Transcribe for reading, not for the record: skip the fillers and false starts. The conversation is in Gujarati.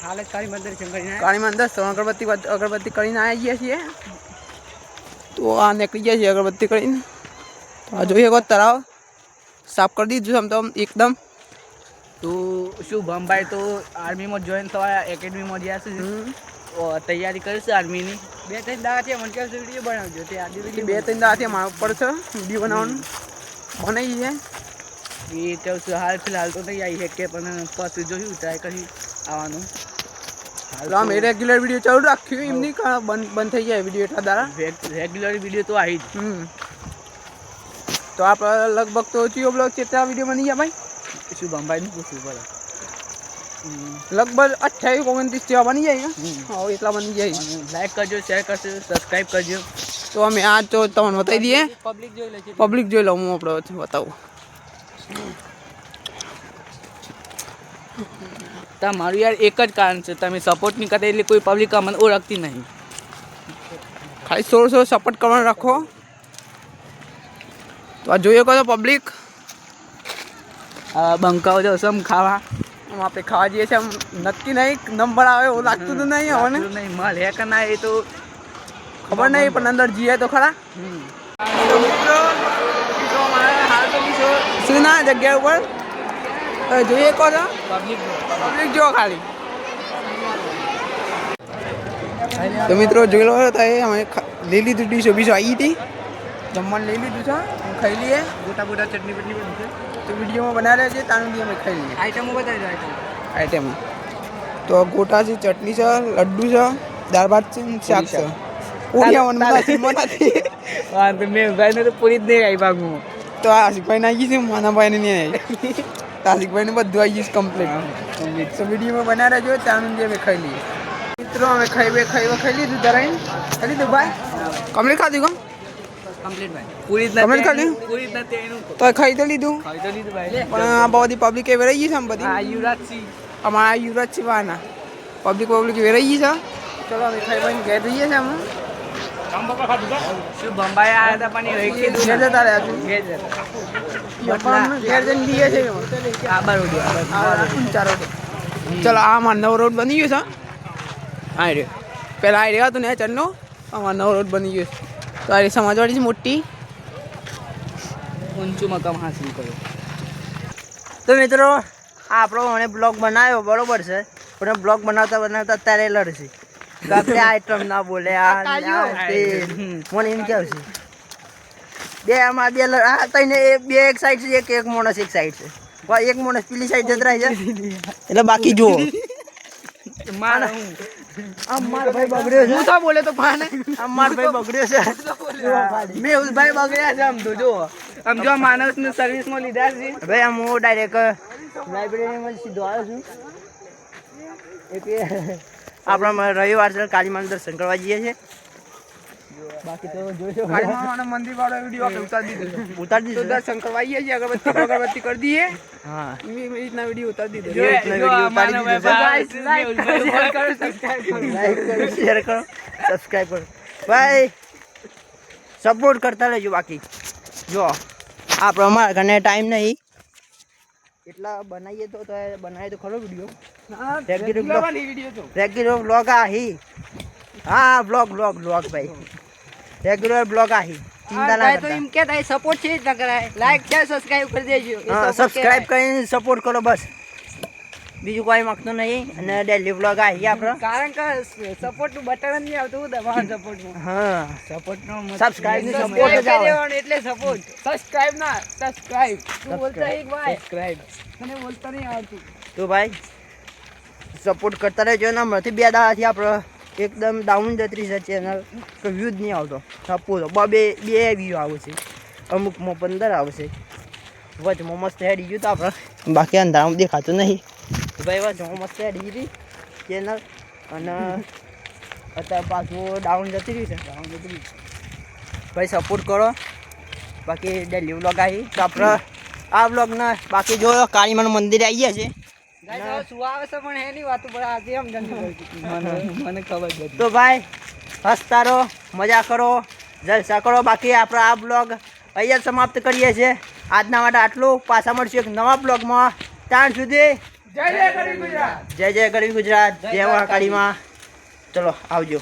હાલ કાળી મંદિર અગરબત્તી કરીને આવી ગયા છીએ તો આ નીકળી ગયા છીએ અગરબત્તી કરીને આ જોઈએ કો તળાવ સાફ કરી દીધું આમ તો એકદમ તો શુભમભાઈ તો આર્મીમાં જોઈન થવા એકેડમીમાં ગયા છે તૈયારી કરીશ આર્મીની 2-3 દાડાથી મને કહે છે વિડીયો બનાવજો તે આજે 2-3 દાડાથી મારા ઉપર છે વિડીયો બનાવવાનું બનાવી છે એ તો હાલ ફિલહાલ તો નહીં આવી શકે પણ પછી જોયું ટ્રાય કરી આવવાનું આમ રેગ્યુલર વિડીયો ચાલુ રાખ્યું એમની બંધ થઈ જાય વિડીયો એટલા દાડા રેગ્યુલર વિડીયો તો આવી જ તો આપણે લગભગ તો ચિયો બ્લોગ કેટલા વિડીયો બની ગયા ભાઈ શુભમભાઈનું પૂછવું પડે લગભગ 28-29 જેવા બની જાય હા એટલા બની જાય લાઈક કરજો શેર કરજો સબસ્ક્રાઈબ કરજો તો અમે આ તો તમને બતાવી દઈએ પબ્લિક જોઈ લઉં હું આપણે બતાવું તમારું યાર એક જ કારણ છે તમે સપોર્ટ નહીં કરતા એટલે કોઈ પબ્લિક અમને ઓળખતી નહીં ખાલી 1600 સપોર્ટ કરવાનું રાખો તો આ જોઈએ કહો પબ્લિક બંકાઓ જશો ખાવા આપણે ખાવા જઈએ છીએ નક્કી નહીં નંબર આવે એવું લાગતું તો નહીં હવે નહીં મળે કે ના એ તો ખબર નહીં પણ અંદર જઈએ તો ખરા શું ના જગ્યા ઉપર જોઈએ કહો છો પબ્લિક જો ખાલી તો મિત્રો જોઈ લો તો અમે લઈ લીધું ડીશો બીજો આવી હતી જમવાનું લઈ લીધું છે ખાઈ લઈએ ગોટા ગોટા ચટણી બટની બની છે તો વિડીયોમાં બનાવ્યા છે તાનું બી અમે ખાઈ લઈએ આઈટમો બતાવી દો આઈટમ તો ગોટા છે ચટણી છે લડ્ડુ છે દાળ ભાત છે શાક છે પૂરી આવવાનું મેં ભાઈને તો પૂરી જ નહીં આવી ભાગું તો આશિકભાઈને આવી છે માના ભાઈને નહીં આવી આશિકભાઈને બધું આવી ગયું કમ્પ્લીટ તો વિડીયોમાં બનાવ્યા જો તાનું બી અમે ખાઈ લઈએ મિત્રો અમે ખાઈ લીધું ધરાઈને ખાઈ લીધું ભાઈ કમ્પ્લીટ ખાધું કોમ કમ્પ્લીટ ભાઈ પૂરી જ કમ્પ્લીટ ખાલી પૂરી જ નથી એનું તો ખાઈ તો લીધું ભાઈ પણ આ બધી પબ્લિક એ વેરાઈ ગઈ છે આમ બધી યુવરાજસિંહ અમારા યુવરાજ શિવાના પબ્લિક વેરાઈ ગઈ છે ચલો અમે ખાઈ ભાઈ ઘેર જઈએ છીએ અમે શું બંબાઈ આવ્યા હતા પણ ઘેર જતા રહ્યા છું ઘેર જઈને લઈએ છે ચલો આ અમારો નવો રોડ બની ગયો છે હા રે પહેલાં આ રહ્યા હતું ને ચલનો અમારો નવો રોડ બની ગયો છે તો આ સમાજવાડી છે મોટી ઊંચું મકામ હાંસલ કર્યો તો મિત્રો આપણો મને બ્લોગ બનાવ્યો બરોબર છે પણ બ્લોગ બનાવતા અત્યારે લડશે તો આપણે આઈટમ ના બોલે મને એમ કેવું છે બે આમાં બે એક સાઈડ છે એક માણસ એક સાઈડ છે એક માણસ પેલી સાઈડ જતરાય છે એટલે બાકી જુઓ મારો ભાઈ બગડ્યો છે તો બોલે તો પાને મારો ભાઈ બગડ્યો છે મેહુલભાઈ બગડ્યા છે આમ તો જો આમ જો માનસને સર્વિસમાં લીધા છે ભાઈ આમ હું ડાયરેક્ટ લાઇબ્રેરીમાં સીધો આવ્યો છું એટલે આપણા રવિવાર છે કાળી માનું દર્શન કરવા જઈએ છીએ બાકી તો જોઈશું મંદિર વાળો વિડીયો ઉતારી દીધો ઉતારી દીધો દર્શન કરવા આવીએ છીએ અગરબત્તી કરી દઈએ હા એ રીતના વિડીયો ઉતારી દીધો લાઈક કરો શેર કરો સબસ્ક્રાઈબ કરો ભાઈ સપોર્ટ કરતા રહેજો બાકી જો આપણે અમારા ઘરે ટાઈમ નહીં એટલા બનાવીએ તો બનાવીએ તો ખરો વિડીયો રેગ્યુલર બ્લોગ આહી હા બ્લોગ ભાઈ રેગ્યુલર બ્લોગ આહી ચિંતા ના તો એમ કે તાઈ સપોર્ટ છે જ ન કરાય લાઈક શેર સબસ્ક્રાઇબ કરી દેજો હા સબસ્ક્રાઇબ કરીને સપોર્ટ કરો બસ બીજું કોઈ માગતું નહીં અને ડેલી બ્લોગ આહી આપણો કારણ કે સપોર્ટ નું બટન નહીં આવતું દબાણ સપોર્ટમાં હા સપોર્ટ નો સબસ્ક્રાઇબ ની સપોર્ટ જ આવે એટલે સપોર્ટ સબસ્ક્રાઇબ ના સબસ્ક્રાઇબ તું બોલતા એક ભાઈ સબસ્ક્રાઇબ મને બોલતા નહીં આવતું તો ભાઈ સપોર્ટ કરતા રહેજો ને હમણાંથી 2 દાડાથી આપણે એકદમ ડાઉન જતી છે ચેનલ તો વ્યૂ જ નહીં આવતો સપોઝ બે વ્યૂ આવે છે અમુકમાં 15 આવશે વચમાં મસ્ત હેડી ગયું તો આપણે બાકી અંધારામાં દેખાતું નહીં ભાઈ વચમાં મસ્ત હેડી ગઈ ચેનલ અને અત્યારે પાછું ડાઉન જતી રહી છે ભાઈ સપોર્ટ કરો બાકી ડેલી વ્લોગ આવી તો આપણે આ વ્લોગના બાકી જો કાળીમાનું મંદિરે આવી ગયા છે મને ખબર છે તો ભાઈ હસતા રહો મજા કરો જલસા કરો બાકી આપણે આ બ્લોગ અહીંયા સમાપ્ત કરીએ છીએ આજના માટે આટલું પાછા મળશું એક નવા બ્લોગમાં ત્યાં સુધી જય જય ગરવી ગુજરાત. જય જય ગરવી ગુજરાત, જય મહાકાળીમાં. ચલો આવજો.